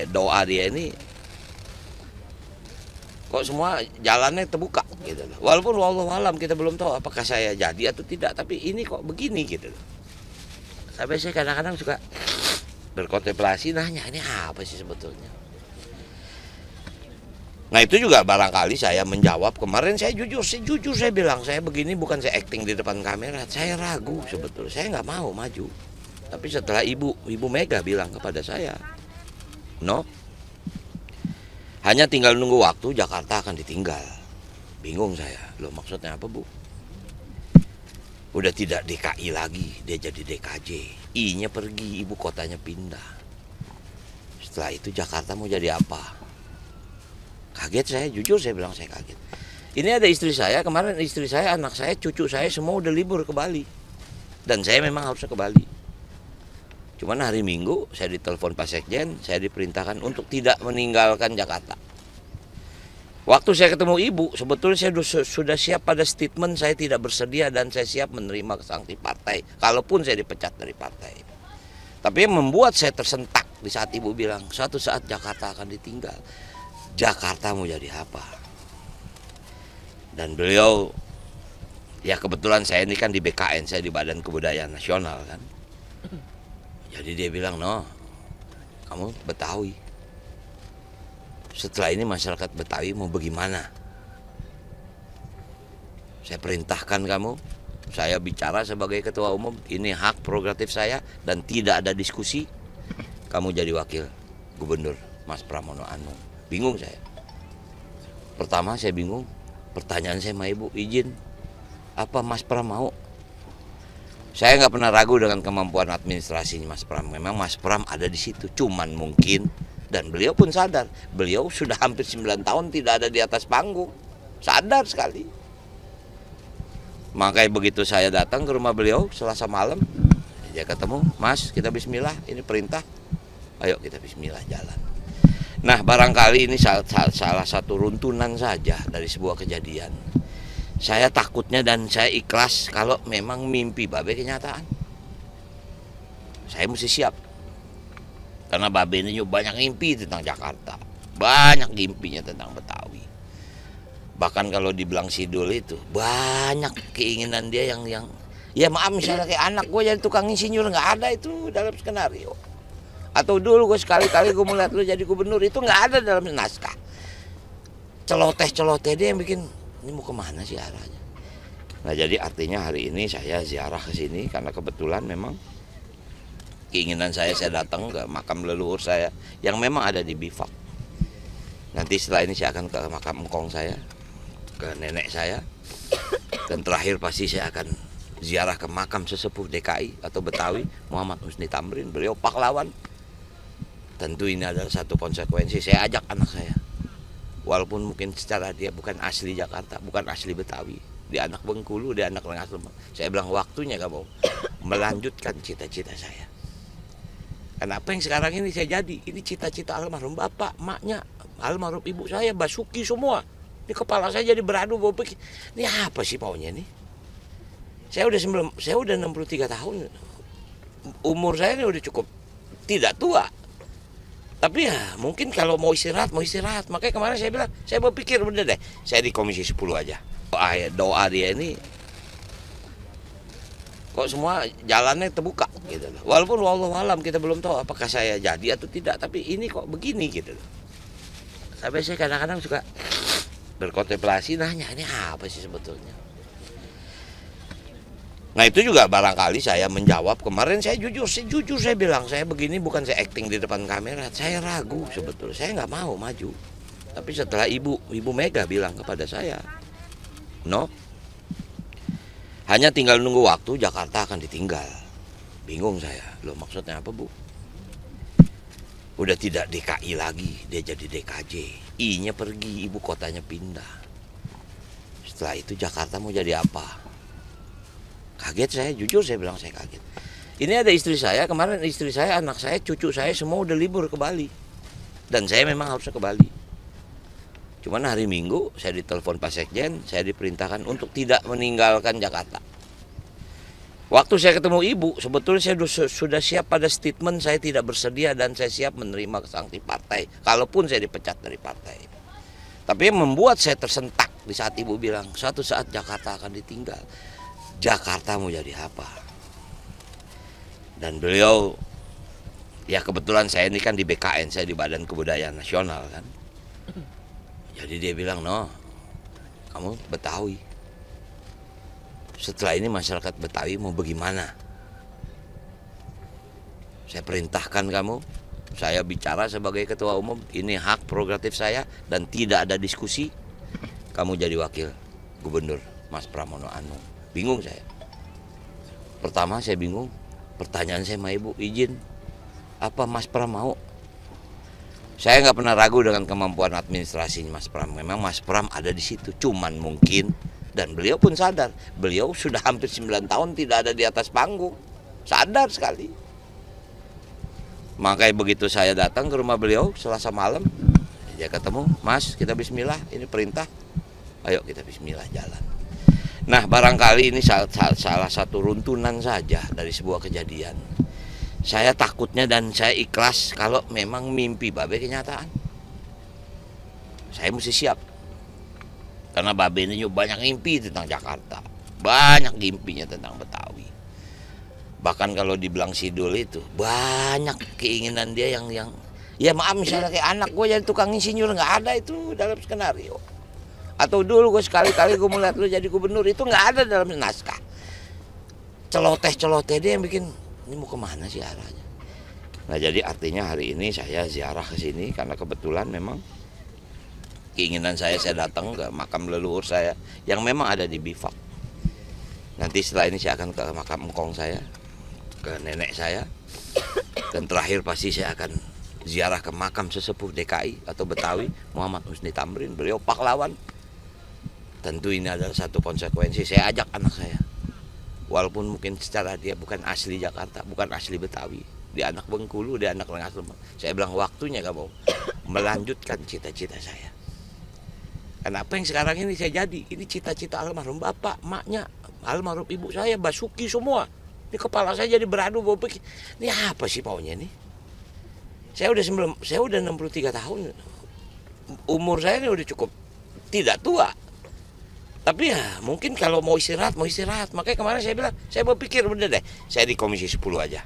doa dia ini kok semua jalannya terbuka gitu loh. Walaupun wallahu alam kita belum tahu apakah saya jadi atau tidak, tapi ini kok begini gitu loh. Sampai saya kadang-kadang suka berkontemplasi nanya ini apa sih sebetulnya. Nah itu juga barangkali saya menjawab kemarin saya jujur saya bilang saya begini bukan saya acting di depan kamera, saya ragu sebetulnya, saya nggak mau maju. Tapi setelah Ibu Mega bilang kepada saya, no, hanya tinggal nunggu waktu Jakarta akan ditinggal. Bingung saya, loh maksudnya apa Bu? Udah tidak DKI lagi, dia jadi DKJ. I-nya pergi, ibu kotanya pindah. Setelah itu Jakarta mau jadi apa? Kaget saya, jujur saya bilang saya kaget. Ini ada istri saya, kemarin istri saya, anak saya, cucu saya semua udah libur ke Bali. Dan saya memang harusnya ke Bali. Cuman hari Minggu saya ditelepon Pak Sekjen, saya diperintahkan untuk tidak meninggalkan Jakarta. Waktu saya ketemu ibu, sebetulnya saya sudah siap pada statement saya tidak bersedia dan saya siap menerima sanksi partai. Kalaupun saya dipecat dari partai. Tapi yang membuat saya tersentak di saat ibu bilang, suatu saat Jakarta akan ditinggal. Jakarta mau jadi apa? Dan beliau, ya kebetulan saya ini kan di BKN, saya di Badan Kebudayaan Nasional kan. Jadi dia bilang, no, kamu Betawi. Setelah ini masyarakat Betawi mau bagaimana? Saya perintahkan kamu, saya bicara sebagai ketua umum, ini hak prerogatif saya dan tidak ada diskusi. Kamu jadi wakil gubernur Mas Pramono Anung. Bingung saya. Pertama saya bingung, pertanyaan saya sama ibu, izin, apa Mas Pram mau? Saya nggak pernah ragu dengan kemampuan administrasinya Mas Pram. Memang Mas Pram ada di situ. Cuman mungkin, dan beliau pun sadar, beliau sudah hampir 9 tahun tidak ada di atas panggung. Sadar sekali. Makanya begitu saya datang ke rumah beliau Selasa malam, dia ketemu, Mas kita bismillah, ini perintah. Ayo kita bismillah jalan. Nah barangkali ini salah satu runtunan saja dari sebuah kejadian. Saya takutnya dan saya ikhlas kalau memang mimpi Babe kenyataan. Saya mesti siap. Karena Babe ini banyak mimpi tentang Jakarta. Banyak mimpinya tentang Betawi. Bahkan kalau dibilang Sidul itu, banyak keinginan dia yang ya maaf misalnya kayak anak gue jadi tukang insinyur, nggak ada itu dalam skenario. Atau dulu gue sekali-kali gue melihat lu jadi gubernur, itu nggak ada dalam naskah. Celoteh dia yang bikin, ini mau kemana sih arahnya? Nah jadi artinya hari ini saya ziarah ke sini karena kebetulan memang keinginan saya datang ke makam leluhur saya yang memang ada di Bifak. Nanti setelah ini saya akan ke makam engkong saya, ke nenek saya, dan terakhir pasti saya akan ziarah ke makam sesepuh DKI atau Betawi Muhammad Husni Tamrin. Beliau pahlawan. Tentu ini adalah satu konsekuensi. Saya ajak anak saya. Walaupun mungkin secara dia bukan asli Jakarta, bukan asli Betawi, dia anak Bengkulu, dia anak Rengas Dengklok. Saya bilang waktunya kamu melanjutkan cita-cita saya. Karena apa yang sekarang ini saya jadi, ini cita-cita almarhum bapak, maknya, almarhum ibu saya, Basuki semua. Ini kepala saya jadi beradu, pikir, ini apa sih maunya nih? Saya udah 63 tahun, umur saya ini udah cukup tidak tua. Tapi ya mungkin kalau mau istirahat. Makanya kemarin saya bilang, saya berpikir udah deh, saya di Komisi 10 aja. Doa dia ini kok semua jalannya terbuka gitu loh. Walaupun wallahu alam kita belum tahu apakah saya jadi atau tidak, tapi ini kok begini gitu loh. Sampai saya kadang-kadang suka berkontemplasi nanya ini apa sih sebetulnya. Nah itu juga barangkali saya menjawab kemarin saya jujur saya bilang saya begini bukan saya acting di depan kamera, saya ragu sebetulnya, saya nggak mau maju. Tapi setelah Ibu Mega bilang kepada saya, no, hanya tinggal nunggu waktu Jakarta akan ditinggal. Bingung saya, loh maksudnya apa Bu? Udah tidak DKI lagi, dia jadi DKJ. I-nya pergi, ibu kotanya pindah. Setelah itu Jakarta mau jadi apa? Kaget saya, jujur saya bilang saya kaget. Ini ada istri saya, kemarin istri saya, anak saya, cucu saya semua udah libur ke Bali. Dan saya memang harusnya ke Bali. Cuman hari Minggu saya ditelepon Pak Sekjen, saya diperintahkan untuk tidak meninggalkan Jakarta. Waktu saya ketemu ibu, sebetulnya saya sudah siap pada statement saya tidak bersedia dan saya siap menerima sanksi partai, kalaupun saya dipecat dari partai. Tapi yang membuat saya tersentak di saat ibu bilang, suatu saat Jakarta akan ditinggal. Jakarta mau jadi apa? Dan beliau, ya kebetulan saya ini kan di BKN, saya di Badan Kebudayaan Nasional kan. Jadi dia bilang, no, kamu Betawi. Setelah ini masyarakat Betawi mau bagaimana? Saya perintahkan kamu, saya bicara sebagai ketua umum, ini hak prerogatif saya dan tidak ada diskusi. Kamu jadi wakil gubernur, Mas Pramono Anung. Bingung saya. Pertama saya bingung, pertanyaan saya sama ibu, izin, apa Mas Pram mau? Saya nggak pernah ragu dengan kemampuan administrasinya Mas Pram. Memang Mas Pram ada di situ, cuman mungkin. Dan beliau pun sadar, beliau sudah hampir 9 tahun tidak ada di atas panggung. Sadar sekali. Makanya begitu saya datang ke rumah beliau Selasa malam, dia ketemu, Mas kita bismillah, ini perintah, ayo kita bismillah jalan. Nah barangkali ini salah satu runtunan saja dari sebuah kejadian. Saya takutnya dan saya ikhlas kalau memang mimpi Babe kenyataan. Saya mesti siap. Karena Babe ini banyak mimpi tentang Jakarta. Banyak mimpinya tentang Betawi. Bahkan kalau dibilang Sidul itu, banyak keinginan dia yang ya maaf misalnya kayak anak gue jadi tukang insinyur, nggak ada itu dalam skenario. Atau dulu gue sekali-kali gue melihat lu jadi gubernur, itu nggak ada dalam naskah. Celoteh-celoteh dia yang bikin, ini mau kemana sih arahnya. Nah jadi artinya hari ini saya ziarah ke sini karena kebetulan memang keinginan saya datang ke makam leluhur saya yang memang ada di Bifak. Nanti setelah ini saya akan ke makam engkong saya, ke nenek saya, dan terakhir pasti saya akan ziarah ke makam sesepuh DKI atau Betawi, Muhammad Husni Tamrin. Beliau pahlawan. Tentu ini adalah satu konsekuensi. Saya ajak anak saya, walaupun mungkin secara dia bukan asli Jakarta, bukan asli Betawi, dia anak Bengkulu, dia anak Rengas Lembang. Saya bilang waktunya kamu melanjutkan cita-cita saya. Karena apa yang sekarang ini saya jadi, ini cita-cita almarhum bapak, maknya, almarhum ibu saya, Basuki semua. Ini kepala saya jadi beradu, bawa pikir, ini apa sih maunya ini? Saya udah 63 tahun, umur saya ini udah cukup tidak tua. Tapi ya mungkin kalau mau istirahat. Makanya kemarin saya bilang, saya berpikir udah deh, saya di Komisi 10 aja.